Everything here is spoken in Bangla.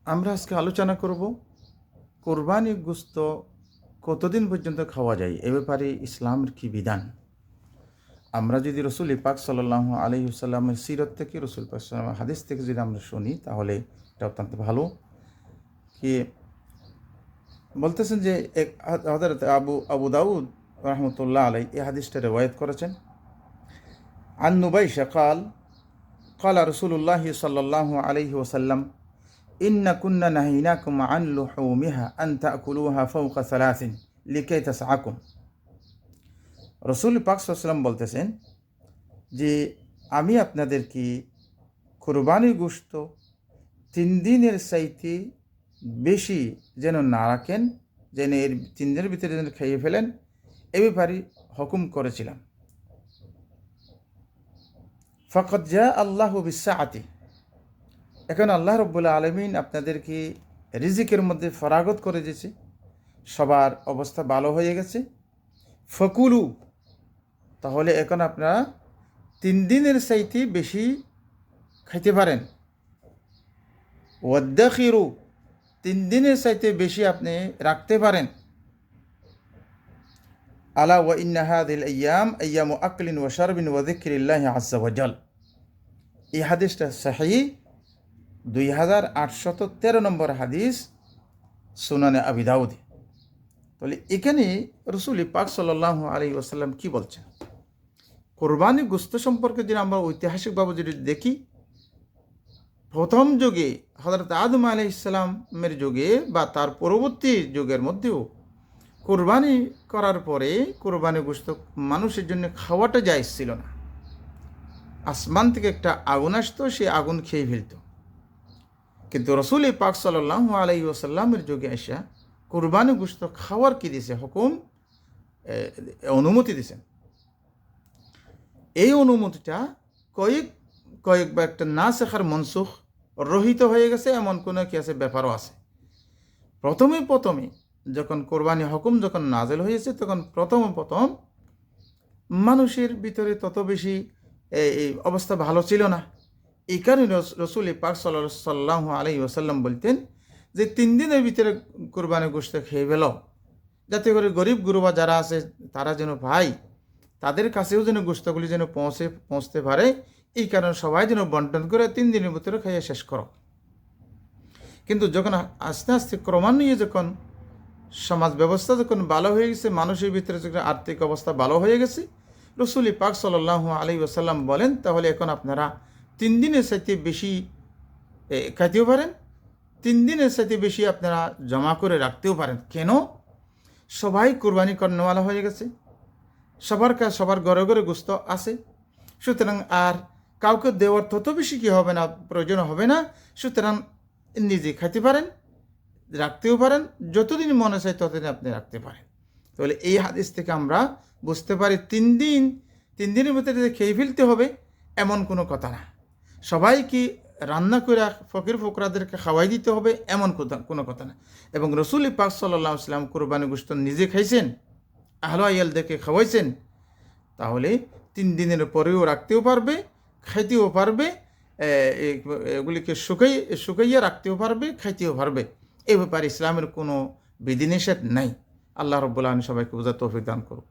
আমরা আজকে আলোচনা করব কোরবানি গোশত কতদিন পর্যন্ত খাওয়া যায় এ ব্যাপারে ইসলামের কি বিধান। আমরা যদি রসুল পাক সাল্লাল্লাহু আলাইহি ওয়াসাল্লামের সিরত থেকে রসুল পাক সাল্লাল্লাহু হাদিস থেকে যদি আমরা শুনি তাহলে এটা অত্যন্ত ভালো। কি বলতেছেন যে হযরত আবু দাউদ রাহমাতুল্লাহ আলাইহি এই হাদিসটা রিওয়ায়াত করেছেন। আন নুবাইশা قال قال رسول الله صلى الله عليه وسلم ইন্না কুন্না নাহিনাকুম আন লুহুমিহা আন তাকুলুহা ফাওকা সালাসিন লিকাই তাসআকুম। রাসূল পাক সাল্লাল্লাহু আলাইহি ওয়াসাল্লাম বলতেছেন যে আমি আপনাদেরকে কুরবানির গোশত 3 দিনের চাইতে বেশি যেন না রাখেন, যেন এর 3 দিনের ভিতরে যেন খেয়ে ফেলেন এ ব্যাপারে হুকুম করেছিলাম। ফাকাদ জা আল্লাহু বিসসাআতি, এখন আল্লাহ রাব্বুল আলামিন আপনাদেরকে রিজিকের মধ্যে ফরাগত করে দিয়েছে, সবার অবস্থা ভালো হয়ে গেছে। ফকুলু, তাহলে এখন আপনারা 3 দিনের চাইতে বেশি খাইতে পারেন। ওয়াদ্দাখিরু, 3 দিনের চাইতে বেশি আপনি রাখতে পারেন। আলা ওয়া ইন্না হাযিল আইয়াম আইয়ামু আকলিন ওয়া শারবিন ওয়া যিকরিল্লাহি আযজা ওয়া জাল। এই হাদিসটা সহিহ, 2813 নম্বর হাদিস, সুনানে আবি দাউদ। তাহলে এখানে রাসূল পাক সাল্লাল্লাহু আলাইহি ওয়াসাল্লাম কি বলছেন? কোরবানি গোশত সম্পর্কে যদি আমরা ঐতিহাসিকভাবে যদি দেখি, প্রথম যুগে হযরত আদম আলাইহিস সালামের যুগে বা তার পরবর্তী যুগের মধ্যেও কোরবানি করার পরে কোরবানি গোশত মানুষের জন্য খাওয়াটা জায়েজ ছিল না। আসমান থেকে একটা আগুন আসতো, সেই আগুন খেয়ে ফেলত। কিন্তু রাসূল পাক সাল্লাল্লাহু আলাইহি ওয়াসাল্লামের যুগে এসে কুরবানি গোশত খাওয়ার কি দিয়েছে হুকুম, অনুমতি দিয়েছেন। এই অনুমতিটা কয়েকবার একটা নাসিখার মনসুখ রহিত হয়ে গেছে এমন কোনো কি আছে ব্যাপারও আছে। প্রথমে যখন কোরবানি হুকুম যখন নাজেল হয়েছে তখন প্রথম মানুষের ভিতরে তত বেশি এই অবস্থা ভালো ছিল না। এই কারণে রাসূল পাক সাল্লাল্লাহু আলাইহি ওয়াসাল্লাম বলতেন যে 3 দিনের ভিতরে কোরবানি গোশত খেয়ে ফেল, যাতে করে গরিব গুরুবা যারা আছে তারা যেন পায়, তাদের কাছেও যেন গোশতগুলি যেন পৌঁছতে পারে। এই কারণে সবাই যেন বন্টন করে 3 দিনের ভিতরে খাইয়ে শেষ করো। কিন্তু যখন আস্তে আস্তে ক্রমান্বয়ে যখন সমাজ ব্যবস্থা যখন ভালো হয়ে গেছে, মানুষের ভিতরে যখন আর্থিক অবস্থা ভালো হয়ে গেছে, রাসূল পাক সাল্লাল্লাহু আলাইহি ওয়াসাল্লাম বলেন তাহলে এখন আপনারা 3 দিনের চাইতে বেশি খাইতেও পারেন, 3 দিনের চাইতে বেশি আপনারা জমা করে রাখতেও পারেন। কেন? সবাই কোরবানি করানোওয়ালা হয়ে গেছে, সবার ঘরে ঘরে গোশত আছে, সুতরাং আর কাউকে দেওয়ার তত বেশি কি হবে না, প্রয়োজন হবে না। সুতরাং নিজে খাইতে পারেন, রাখতেও পারেন, যতদিন মনে চায় ততদিন আপনি রাখতে পারেন। তাহলে এই হাদিস থেকে আমরা বুঝতে পারি 3 দিনের ভিতরে খেয়ে ফেলতে হবে এমন কোনো কথা না। সবাইকে রান্না করে ফকির ফকরাদেরকে খাওয়াই দিতে হবে এমন কোনো কথা না। এবং রাসূল পাক সাল্লাল্লাহু আলাইহি ওয়াসাল্লাম কোরবানি গোশত নিজে খাইছেন, আহলে আয়ালদেরকে খাওয়াইছেন, তাহলে 3 দিনের পরেও রাখতেও পারবে, খাইতেও পারবে, এগুলিকে শুকাইয়া রাখতেও পারবে, খাইতেও পারবে। এ ব্যাপারে ইসলামের কোনো বিধিনিষেধ নাই। আল্লাহ রাব্বুল আলামিন সবাইকে বোঝার তৌফিক দান করুন।